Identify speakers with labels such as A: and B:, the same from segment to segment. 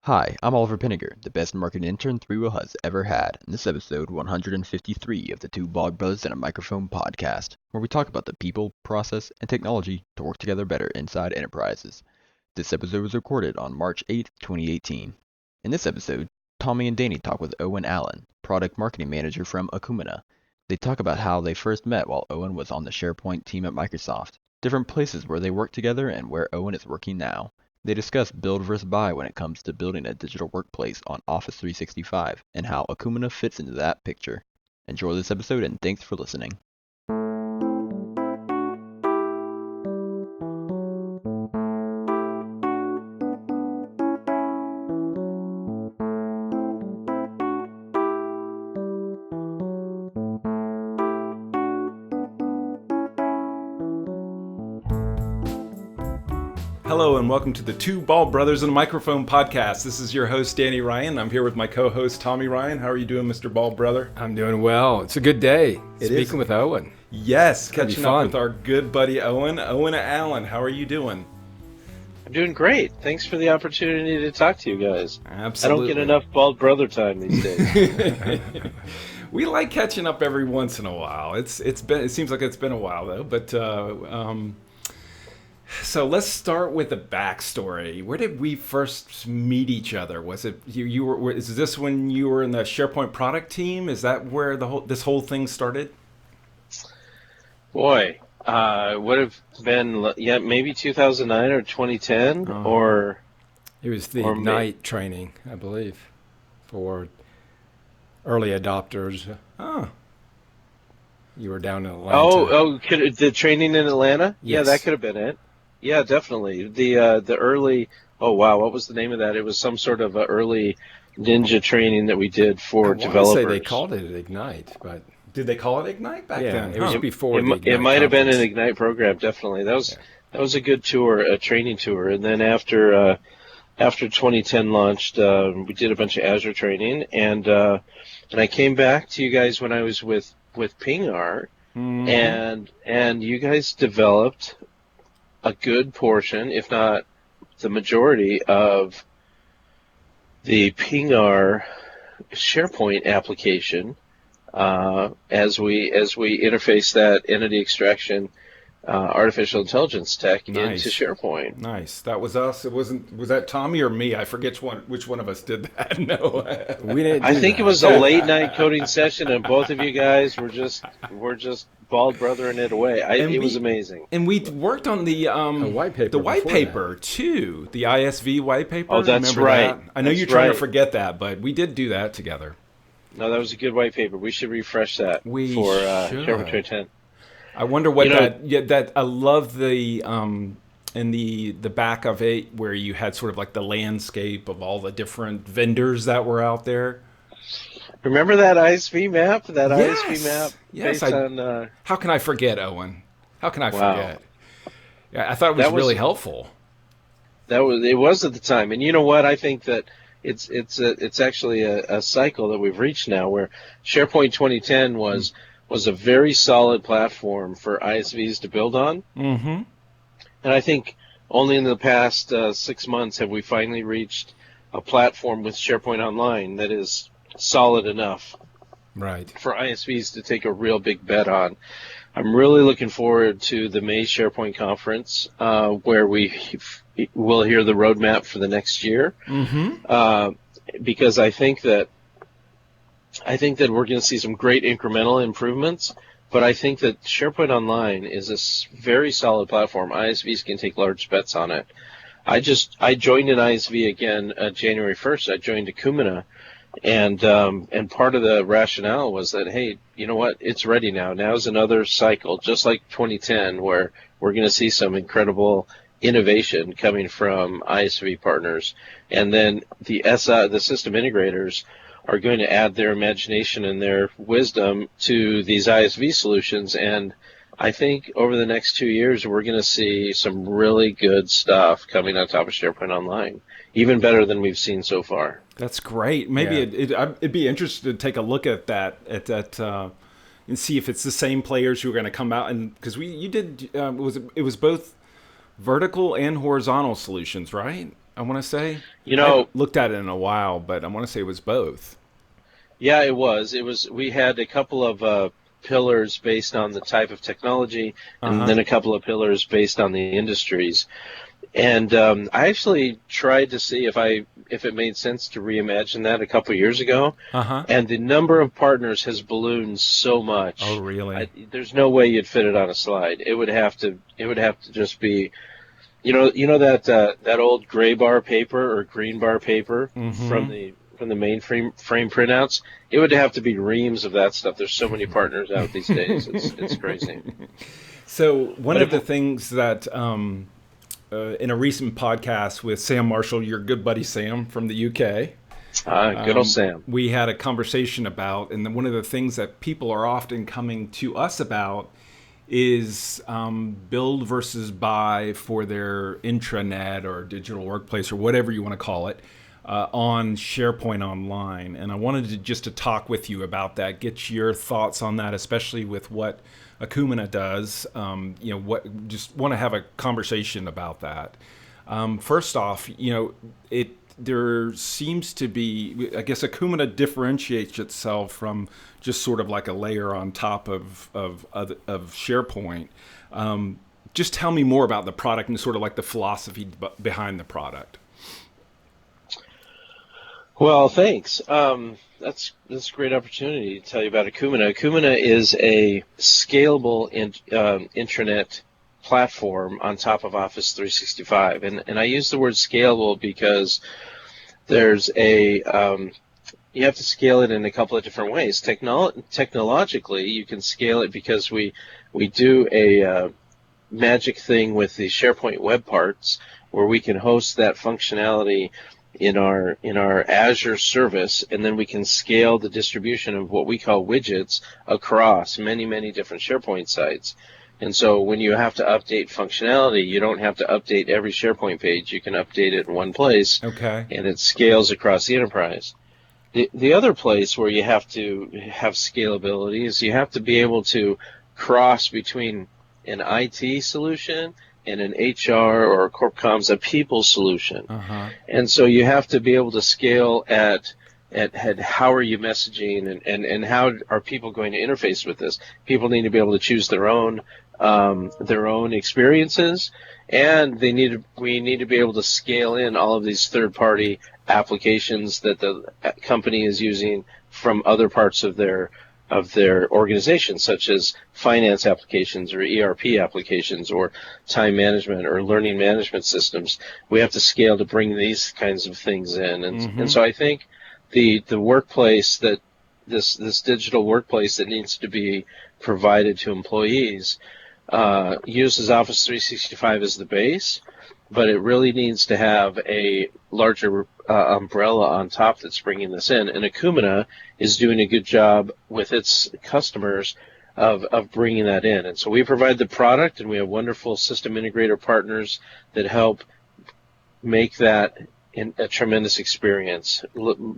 A: Hi, I'm Oliver Pinniger, the best marketing intern Three Will has ever had, and this is episode 153 of the Two Bald Brothers and a Microphone podcast, where we talk about the people, process, and technology to work together better inside enterprises. This episode was recorded on March 8, 2018. In this episode, Tommy and Danny talk with Owen Allen, product marketing manager from Akumina. They talk about how they first met while Owen was on the SharePoint team at Microsoft, different places where they worked together, and where Owen is working now. They discuss build versus buy when it comes to building a digital workplace on Office 365 and how Akumina fits into that picture. Enjoy this episode and thanks for listening.
B: Hello and welcome to the Two Bald Brothers and a Microphone podcast. This is your host, Danny Ryan. I'm here with my co-host, Tommy Ryan. How are you doing, Mr. Bald Brother?
C: I'm doing well. It's a good day.
B: Speaking
C: with Owen.
B: Yes, catching up
C: fun.
B: with our good buddy Owen. Owen Allen, how are you doing?
D: I'm doing great. Thanks for the opportunity to talk to you guys.
B: Absolutely.
D: I don't get enough bald brother time these days.
B: We like catching up every once in a while. It seems like it's been a while though, but so let's start with the backstory. Where did we first meet each other? Was it you were? Is this when you were in the SharePoint product team? Is that where this whole thing started?
D: Boy, would have been maybe 2009 or 2010 or.
C: It was the Ignite training, I believe, for early adopters.
B: Oh.
C: You were down in Atlanta.
D: The training in Atlanta?
C: Yes.
D: Yeah, that could have been it. Yeah, definitely. The early. Oh wow, what was the name of that? It was some sort of early ninja training that we did for developers.
C: I say they called it Ignite, but
B: Did they call it Ignite back then?
C: it was before the Ignite
D: It might have been an
C: conference.
D: Ignite program, definitely. That was a good tour, a training tour. And then after 2010 launched, we did a bunch of Azure training, and I came back to you guys when I was with PingR, and you guys developed a good portion, if not the majority, of the PingR SharePoint application as we interface that entity extraction artificial intelligence tech
B: Nice.
D: into SharePoint.
B: Nice. That was us. Was that Tommy or me? I forget which one of us did that. No.
C: We didn't.
D: I think it was a late night coding session, and both of you guys were just bald brothering it away. It was amazing.
B: And we worked on the
C: white paper.
B: the white
C: before
B: paper too, the ISV white paper.
D: Oh, that's
B: Remember
D: right.
B: that? I know
D: That's
B: you're trying to
D: right.
B: forget that, but we did do that together.
D: No, that was a good white paper. We should refresh that
B: We
D: for
B: should.
D: SharePoint 2010.
B: I wonder what
D: You know-
B: that I love the in the back of it where you had sort of like the landscape of all the different vendors that were out there.
D: Remember that ISV map? That
B: Yes.
D: ISV map
B: Yes,
D: based on.
B: How can I forget, Owen? How can I
D: Wow.
B: forget? Yeah, I thought it was
D: That was-
B: really helpful.
D: It was at the time, and you know what? I think that it's actually a cycle that we've reached now, where SharePoint 2010 was a very solid platform for ISVs to build on,
B: Mm-hmm.
D: and I think only in the past 6 months have we finally reached a platform with SharePoint Online that is solid enough
C: Right.
D: for ISVs to take a real big bet on. I'm really looking forward to the May SharePoint conference, where we will hear the roadmap for the next year, because I think that we're going to see some great incremental improvements. But I think that SharePoint Online is a very solid platform. ISVs can take large bets on it. I joined an ISV again January 1st. I joined Akumina. And part of the rationale was that, hey, you know what? It's ready now. Now's another cycle, just like 2010, where we're going to see some incredible innovation coming from ISV partners. And then the system integrators are going to add their imagination and their wisdom to these ISV solutions. And I think over the next 2 years, we're going to see some really good stuff coming on top of SharePoint Online, even better than we've seen so far.
B: That's great. Maybe it'd be interesting to take a look at that and see if it's the same players who are going to come out, and because it was both vertical and horizontal solutions, right? I want to say.
D: You
B: I
D: know,
B: haven't looked at it in a while, but I want to say it was both.
D: yeah, it was. It was. We had a couple of pillars based on the type of technology, and
B: Uh-huh.
D: then a couple of pillars based on the industries. And I actually tried to see if it made sense to reimagine that a couple of years ago.
B: Uh-huh.
D: And the number of partners has ballooned so
B: Oh,
D: much.
B: really?
D: There's no way you'd fit it on a slide. It would have to. It would have to just be. You know that old gray bar paper or green bar paper
B: Mm-hmm.
D: from the mainframe frame printouts. It would have to be reams of that stuff. There's so many partners out these days. It's crazy.
B: So one
D: But
B: of
D: if,
B: the things that in a recent podcast with Sam Marshall, your good buddy Sam from the UK,
D: good old Sam.
B: we had a conversation about, and one of the things that people are often coming to us about is build versus buy for their intranet or digital workplace or whatever you want to call it on SharePoint Online. And I wanted to talk with you about that, get your thoughts on that, especially with what Akumina does. Just want to have a conversation about that. First off, there seems to be, I guess, Akumina differentiates itself from just sort of like a layer on top of SharePoint. Just tell me more about the product and sort of like the philosophy behind the product.
D: Well, thanks. That's a great opportunity to tell you about Akumina. Akumina is a scalable intranet platform on top of Office 365, and I use the word scalable because there's you have to scale it in a couple of different ways. Technologically, you can scale it because we do a magic thing with the SharePoint web parts where we can host that functionality in our Azure service, and then we can scale the distribution of what we call widgets across many different SharePoint sites. And so when you have to update functionality, you don't have to update every SharePoint page. You can update it in one place,
B: Okay.
D: and it scales across the enterprise. The other place where you have to have scalability is you have to be able to cross between an IT solution and an HR or a corp comms, a people solution.
B: Uh-huh.
D: And so you have to be able to scale at how are you messaging and how are people going to interface with this. People need to be able to choose their own experiences, and we need to be able to scale in all of these third-party applications that the company is using from other parts of their organization, such as finance applications or ERP applications or time management or learning management systems. We have to scale to bring these kinds of things in, and so I think the workplace that this digital workplace that needs to be provided to employees uses Office 365 as the base, but it really needs to have a larger umbrella on top that's bringing this in. And Akumina is doing a good job with its customers of bringing that in. And so we provide the product, and we have wonderful system integrator partners that help make that a tremendous experience,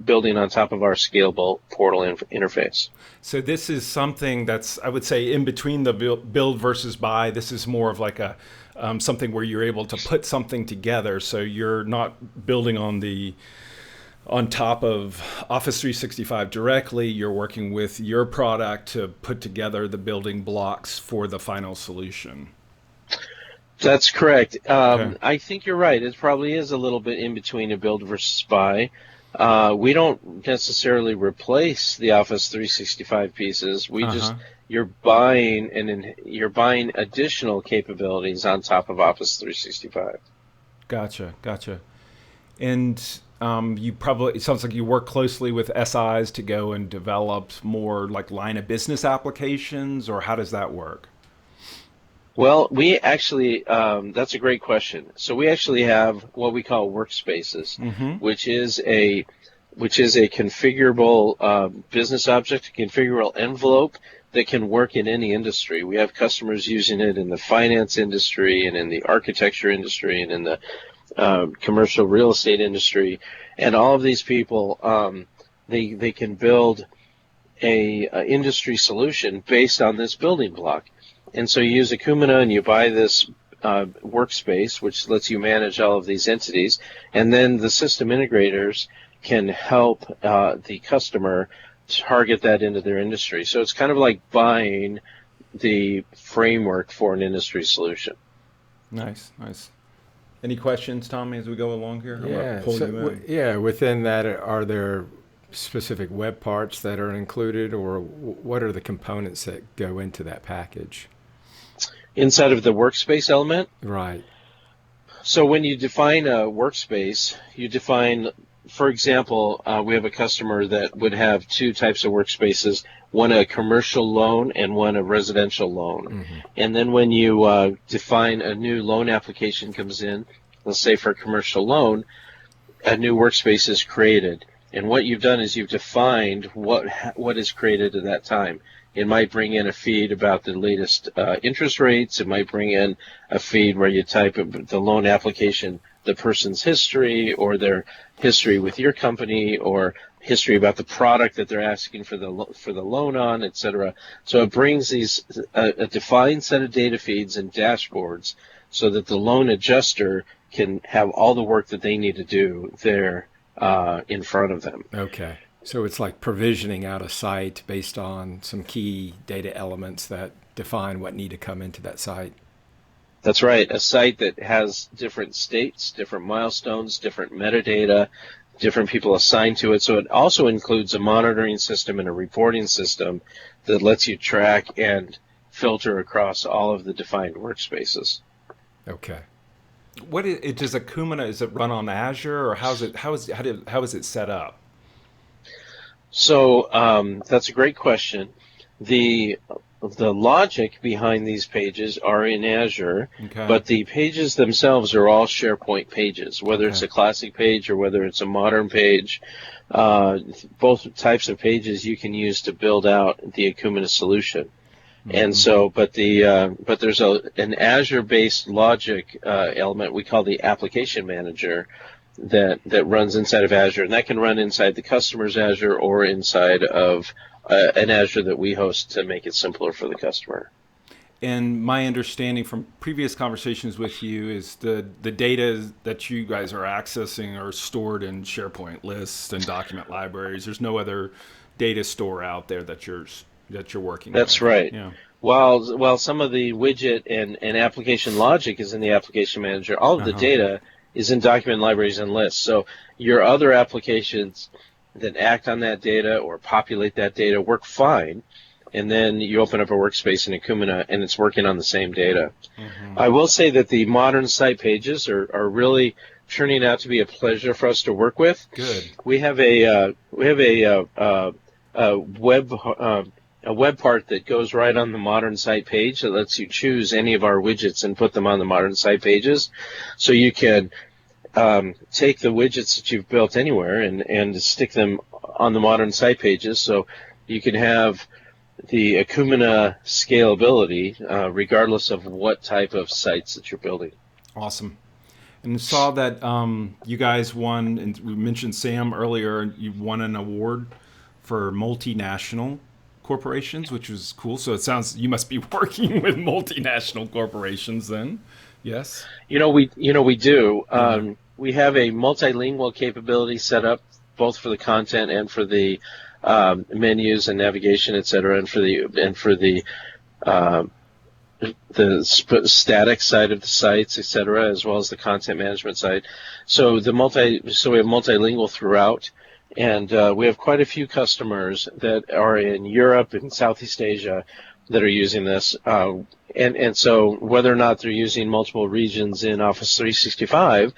D: building on top of our scalable portal interface.
B: So this is something that's, I would say, in between the build versus buy. This is more of like a something where you're able to put something together. So you're not building on top of Office 365 directly. You're working with your product to put together the building blocks for the final solution.
D: That's correct.
B: Okay.
D: I think you're right. It probably is a little bit in between a build versus buy. We don't necessarily replace the Office 365 pieces. We just you're buying additional capabilities on top of Office 365.
B: Gotcha. And it sounds like you work closely with SIs to go and develop more like line of business applications, or how does that work?
D: Well, we actually, that's a great question. So we actually have what we call workspaces, which is a configurable business object, a configurable envelope that can work in any industry. We have customers using it in the finance industry and in the architecture industry and in the commercial real estate industry, and all of these people, they can build a industry solution based on this building block. And so you use Akumina and you buy this workspace, which lets you manage all of these entities, and then the system integrators can help the customer target that into their industry. So it's kind of like buying the framework for an industry solution.
B: Nice. Any questions, Tommy, as we go along here?
C: Within that, are there specific web parts that are included, or what are the components that go into that package?
D: Inside of the workspace element?
C: Right.
D: So when you define a workspace, you define, for example, we have a customer that would have two types of workspaces, one a commercial loan and one a residential loan. Mm-hmm. And then when you define a new loan application comes in, let's say for a commercial loan, a new workspace is created. And what you've done is you've defined what is created at that time. It might bring in a feed about the latest interest rates. It might bring in a feed where you type the loan application, the person's history, or their history with your company, or history about the product that they're asking for the loan on, etc. So it brings these a defined set of data feeds and dashboards so that the loan adjuster can have all the work that they need to do there in front of them.
C: Okay. So it's like provisioning out a site based on some key data elements that define what need to come into that site.
D: That's right. A site that has different states, different milestones, different metadata, different people assigned to it. So it also includes a monitoring system and a reporting system that lets you track and filter across all of the defined workspaces.
C: Okay.
B: Does Akumina, is it run on Azure, or how is it set up?
D: So that's a great question. The logic behind these pages are in Azure, okay, but the pages themselves are all SharePoint pages, whether it's a classic page or whether it's a modern page. Both types of pages you can use to build out the Akumina solution. Mm-hmm. And so, but there's an Azure-based logic element we call the application manager that runs inside of Azure, and that can run inside the customer's Azure or inside of an Azure that we host to make it simpler for the customer.
B: And my understanding from previous conversations with you is the data that you guys are accessing are stored in SharePoint lists and document libraries. There's no other data store out there that you're working with.
D: That's right. Yeah. While some of the widget and application logic is in the application manager, all of the data is in document libraries and lists. So your other applications that act on that data or populate that data work fine, and then you open up a workspace in Akumina and it's working on the same data. Mm-hmm. I will say that the modern site pages are really turning out to be a pleasure for us to work with.
B: Good.
D: We have a web part that goes right on the modern site page that lets you choose any of our widgets and put them on the modern site pages. So you can take the widgets that you've built anywhere and stick them on the modern site pages. So you can have the Akumina scalability regardless of what type of sites that you're building.
B: Awesome. And saw that you guys won, and we mentioned Sam earlier, you won an award for multinational corporations, which was cool. So it sounds you must be working with multinational corporations then. Yes.
D: We do. We have a multilingual capability set up both for the content and for the menus and navigation, etc., and for the static side of the sites, etc., as well as the content management side. So we have multilingual throughout. And we have quite a few customers that are in Europe and Southeast Asia that are using this. And so whether or not they're using multiple regions in Office 365,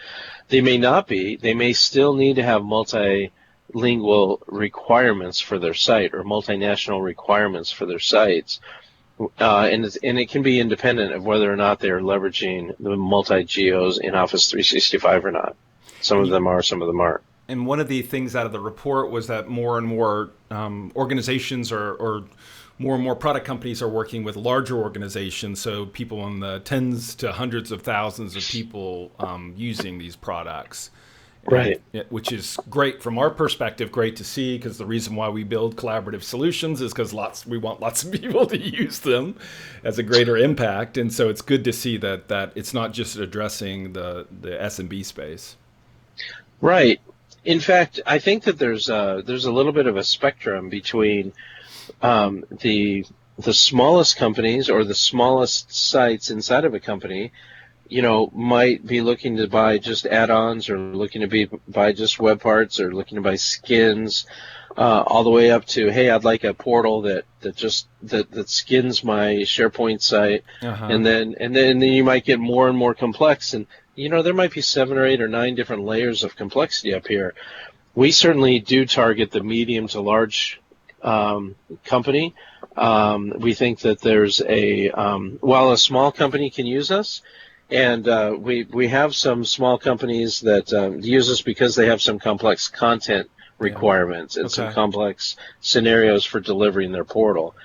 D: they may not be. They may still need to have multilingual requirements for their site or multinational requirements for their sites. And it can be independent of whether or not they're leveraging the multi-geos in Office 365 or not. Some of them are, some of them aren't.
B: And one of the things out of the report was that more and more organizations or more and more product companies are working with larger organizations, so people in the tens to hundreds of thousands of people using these products.
D: Right.
B: Which is great from our perspective, great to see, because the reason why we build collaborative solutions is because we want lots of people to use them as a greater impact. And so it's good to see that it's not just addressing the SMB space.
D: Right. In fact, I think that there's a little bit of a spectrum between the smallest companies or the smallest sites inside of a company, might be looking to buy just add-ons or looking to buy just web parts or looking to buy skins, all the way up to, hey, I'd like a portal that skins my SharePoint site, and then you might get more and more complex, and there might be 7 or 8 or 9 different layers of complexity up here. We certainly do target the medium to large company. We think that there's while a small company can use us, and we have some small companies that use us because they have some complex content requirements and some complex scenarios for delivering their portal.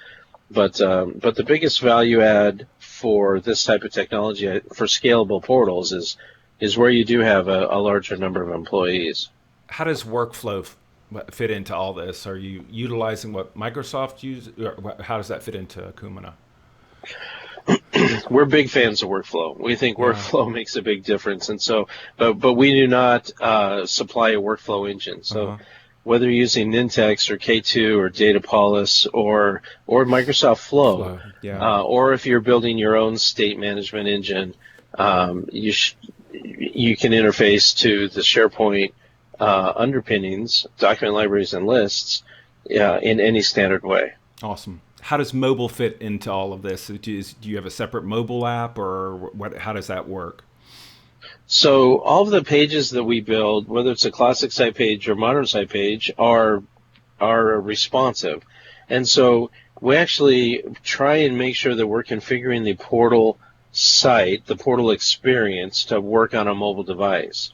D: But the biggest value add for this type of technology for scalable portals is where you do have a larger number of employees.
B: How does workflow fit into all this? Are you utilizing what Microsoft uses? How does that fit into Akumina?
D: We're big fans of workflow. We think workflow makes a big difference, and so, but we do not supply a workflow engine. So whether you're using Nintex or K2 or Datapolis or Microsoft Flow, or if you're building your own state management engine, you can interface to the SharePoint underpinnings, document libraries, and lists in any standard way.
B: Awesome. How does mobile fit into all of this? Do you have a separate mobile app, or how does that work?
D: So all of the pages that we build, whether it's a classic site page or modern site page, are responsive. And so we actually try and make sure that we're configuring the portal site, the portal experience, to work on a mobile device.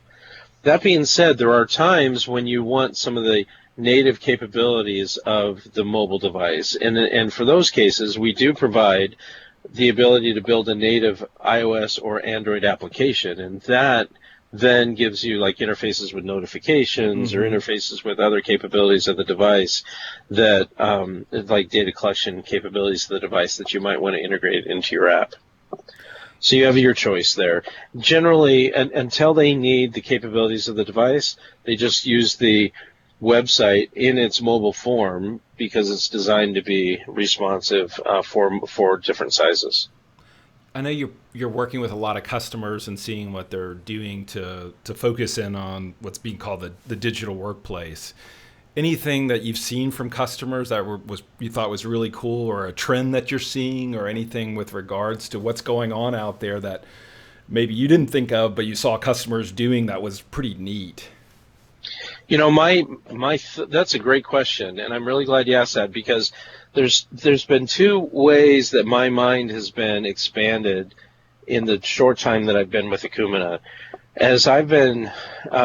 D: That being said, there are times when you want some of the native capabilities of the mobile device. And for those cases, we do provide the ability to build a native iOS or Android application, and that then gives you like interfaces with notifications or interfaces with other capabilities of the device that like data collection capabilities of the device that you might want to integrate into your app. So you have your choice there. Generally, until they need the capabilities of the device, they just use the website in its mobile form because it's designed to be responsive for different sizes.
B: I know you're working with a lot of customers and seeing what they're doing to focus in on what's being called the digital workplace. Anything that you've seen from customers that you thought was really cool, or a trend that you're seeing, or anything with regards to what's going on out there that maybe you didn't think of but you saw customers doing that was pretty neat?
D: That's a great question, and I'm really glad you asked that, because there's been 2 ways that my mind has been expanded in the short time that I've been with Akumina. As I've been,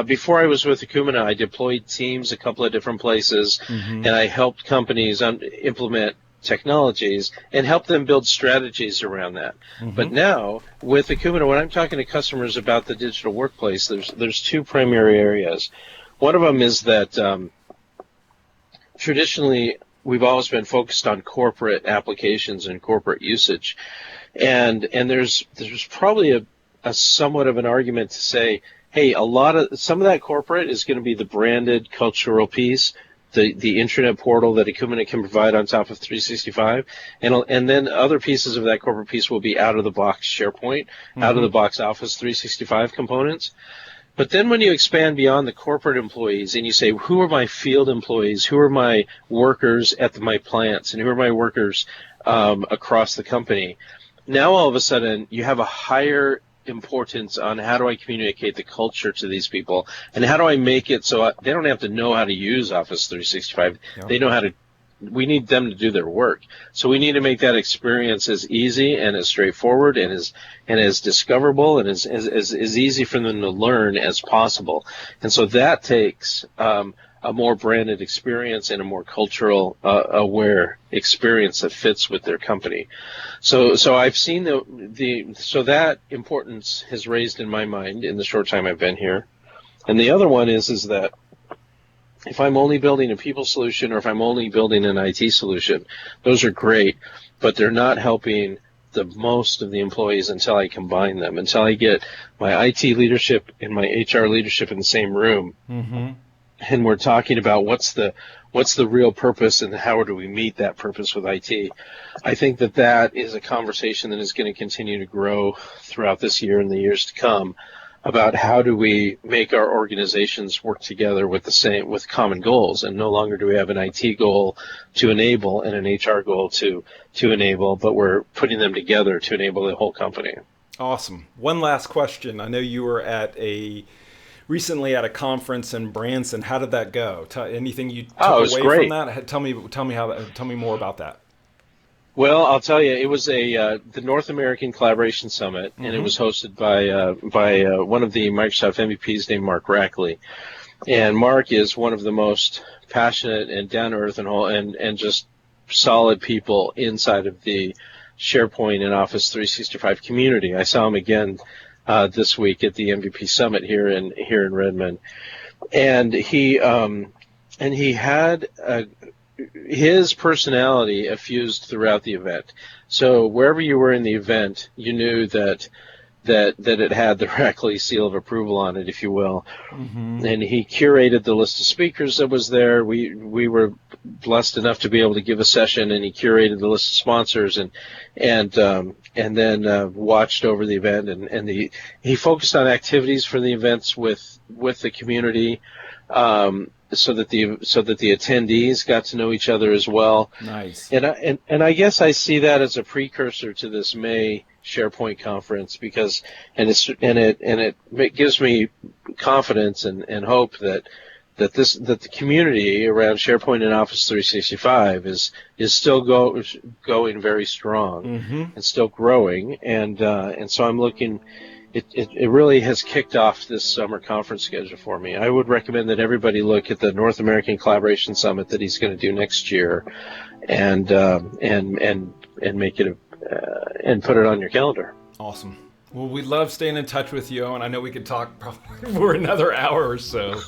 D: before I was with Akumina, I deployed teams a couple of different places, and I helped companies implement technologies and help them build strategies around that. But now, with Akumina, when I'm talking to customers about the digital workplace, there's 2 primary areas. One of them is that traditionally we've always been focused on corporate applications and corporate usage, and there's probably a somewhat of an argument to say, hey, some of that corporate is going to be the branded cultural piece, the intranet portal that Akumina can provide on top of 365, and then other pieces of that corporate piece will be out of the box SharePoint, out of the box Office 365 components. But then when you expand beyond the corporate employees and you say, who are my field employees, who are my workers at my plants, and who are my workers across the company, now all of a sudden you have a higher importance on how do I communicate the culture to these people, and how do I make it so they don't have to know how to use Office 365. They know how to. We need them to do their work, so we need to make that experience as easy and as straightforward and as discoverable and as easy for them to learn as possible. And so that takes a more branded experience and a more cultural aware experience that fits with their company. So I've seen so that importance has raised in my mind in the short time I've been here. And the other one is that if I'm only building a people solution or if I'm only building an IT solution, those are great, but they're not helping the most of the employees until I combine them, until I get my IT leadership and my HR leadership in the same room.
B: Mm-hmm.
D: And we're talking about what's the real purpose and how do we meet that purpose with IT. I think that is a conversation that is going to continue to grow throughout this year and the years to come, about how do we make our organizations work together with common goals, and no longer do we have an IT goal to enable and an HR goal to enable, but we're putting them together to enable the whole company.
B: Awesome. One last question. I know you were recently at a conference in Branson. How did that go? Anything you took away
D: great.
B: from that? Tell me more about that.
D: Well, I'll tell you, it was the North American Collaboration Summit, and it was hosted by one of the Microsoft MVPs named Mark Rackley. And Mark is one of the most passionate and down-to-earth and just solid people inside of the SharePoint and Office 365 community. I saw him again this week at the MVP Summit here in Redmond, and he had his personality effused throughout the event. So wherever you were in the event, you knew that it had the Rackley seal of approval on it, if you will. Mm-hmm. And he curated the list of speakers that was there. We were blessed enough to be able to give a session, and he curated the list of sponsors and then watched over the event, and he focused on activities for the events with the community. So that the attendees got to know each other as well.
B: Nice.
D: And I guess I see that as a precursor to this May SharePoint conference, because it gives me confidence and hope that the community around SharePoint and Office 365 is still going very strong and still growing, and so I'm looking. It really has kicked off this summer conference schedule for me. I would recommend that everybody look at the North American Collaboration Summit that he's going to do next year, and make it and put it on your calendar.
B: Awesome. Well, we love staying in touch with you, and I know we could talk probably for another hour or so.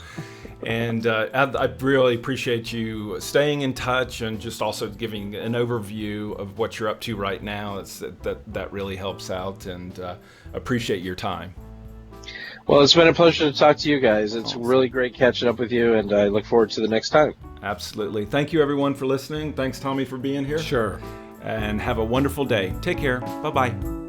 B: And I really appreciate you staying in touch and just also giving an overview of what you're up to right now. That really helps out, and appreciate your time.
D: Well, it's been a pleasure to talk to you guys. It's really great catching up with you, and I look forward to the next time.
B: Absolutely. Thank you, everyone, for listening. Thanks, Tommy, for being here.
C: Sure.
B: And have a wonderful day. Take care. Bye-bye.